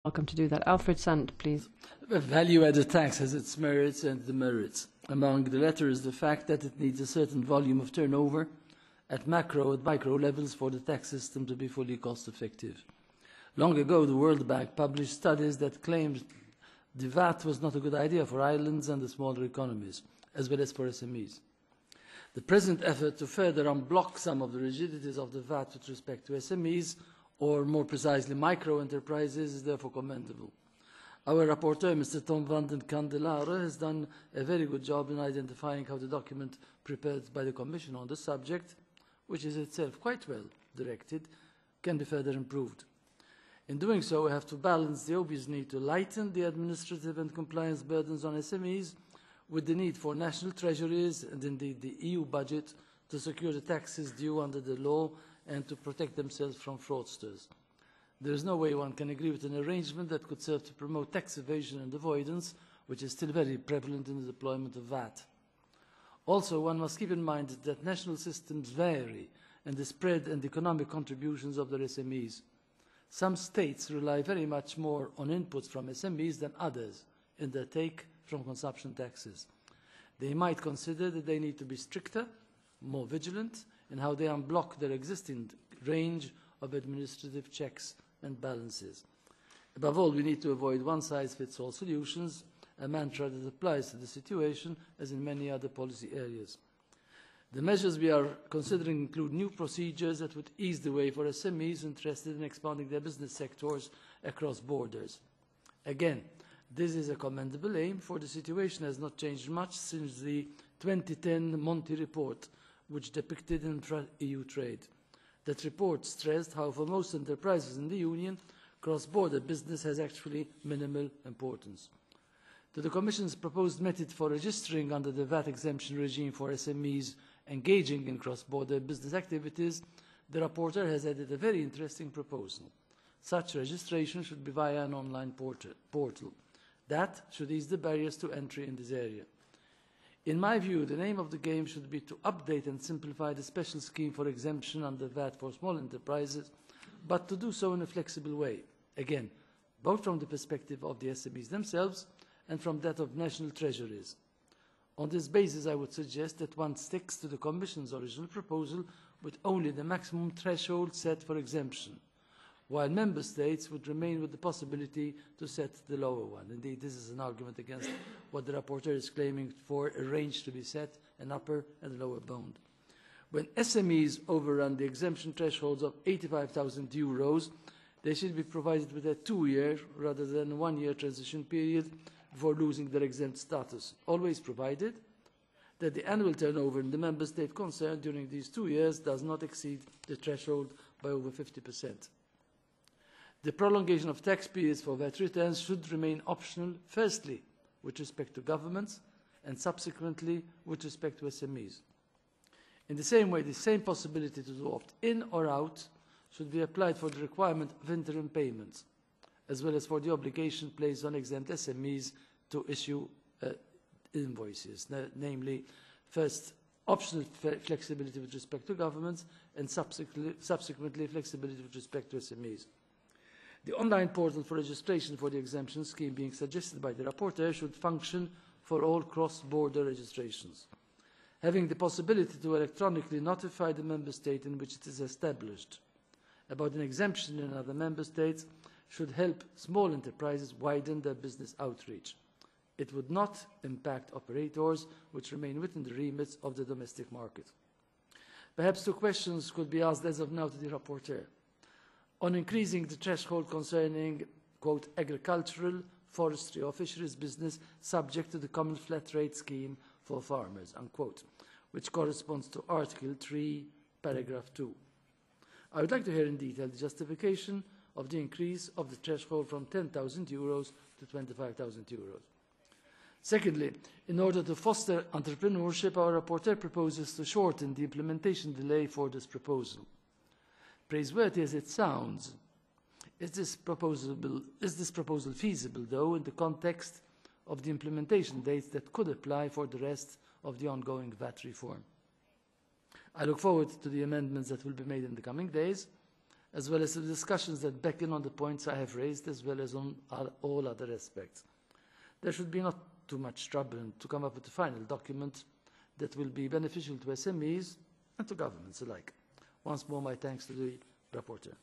Welcome to do that. Alfred Sant, please. A value-added tax has its merits and demerits. Among the latter is the fact that it needs a certain volume of turnover at macro and micro levels for the tax system to be fully cost-effective. Long ago, the World Bank published studies that claimed the VAT was not a good idea for islands and the smaller economies, as well as for SMEs. The present effort to further unblock some of the rigidities of the VAT with respect to SMEs, or more precisely micro-enterprises, is therefore commendable. Our rapporteur, Mr. Tom van den Candelare, has done a very good job in identifying how the document prepared by the Commission on the subject, which is itself quite well directed, can be further improved. In doing so, we have to balance the obvious need to lighten the administrative and compliance burdens on SMEs with the need for national treasuries and indeed the EU budget to secure the taxes due under the law and to protect themselves from fraudsters. There is no way one can agree with an arrangement that could serve to promote tax evasion and avoidance, which is still very prevalent in the deployment of VAT. Also, one must keep in mind that national systems vary in the spread and economic contributions of their SMEs. Some states rely very much more on inputs from SMEs than others in their take from consumption taxes. They might consider that they need to be stricter, more vigilant in how they unblock their existing range of administrative checks and balances. Above all, we need to avoid one-size-fits-all solutions, a mantra that applies to the situation as in many other policy areas. The measures we are considering include new procedures that would ease the way for SMEs interested in expanding their business sectors across borders. Again, this is a commendable aim, for the situation has not changed much since the 2010 Monti report, which depicted intra-EU trade. That report stressed how for most enterprises in the Union, cross-border business has actually minimal importance. To the Commission's proposed method for registering under the VAT exemption regime for SMEs engaging in cross-border business activities, the rapporteur has added a very interesting proposal. Such registration should be via an online portal. That should ease the barriers to entry in this area. In my view, the name of the game should be to update and simplify the special scheme for exemption under VAT for small enterprises, but to do so in a flexible way. Again, both from the perspective of the SMEs themselves and from that of national treasuries. On this basis, I would suggest that one sticks to the Commission's original proposal with only the maximum threshold set for exemption, while Member States would remain with the possibility to set the lower one. Indeed, this is an argument against what the rapporteur is claiming for a range to be set, an upper and a lower bound. When SMEs overrun the exemption thresholds of €85,000, they should be provided with a 2-year rather than a 1-year transition period before losing their exempt status, always provided that the annual turnover in the Member State concerned during these 2 years does not exceed the threshold by over 50%. The prolongation of tax periods for VAT returns should remain optional, firstly with respect to governments and subsequently with respect to SMEs. In the same way, the same possibility to opt in or out should be applied for the requirement of interim payments, as well as for the obligation placed on exempt SMEs to issue invoices, namely, first, optional flexibility with respect to governments and subsequently flexibility with respect to SMEs. The online portal for registration for the exemption scheme being suggested by the rapporteur should function for all cross-border registrations. Having the possibility to electronically notify the Member State in which it is established about an exemption in other Member States should help small enterprises widen their business outreach. It would not impact operators which remain within the remit of the domestic market. Perhaps 2 questions could be asked as of now to the rapporteur. On increasing the threshold concerning, quote, agricultural, forestry or fisheries business subject to the common flat rate scheme for farmers, unquote, which corresponds to Article 3, Paragraph 2. I would like to hear in detail the justification of the increase of the threshold from €10,000 to €25,000. Secondly, in order to foster entrepreneurship, our rapporteur proposes to shorten the implementation delay for this proposal. Praiseworthy as it sounds, is this proposal feasible, though, in the context of the implementation dates that could apply for the rest of the ongoing VAT reform? I look forward to the amendments that will be made in the coming days. as well as the discussions that beckon on the points I have raised, as well as on all other aspects. There should be not too much trouble to come up with a final document that will be beneficial to SMEs and to governments alike. Once more, my thanks to the rapporteur.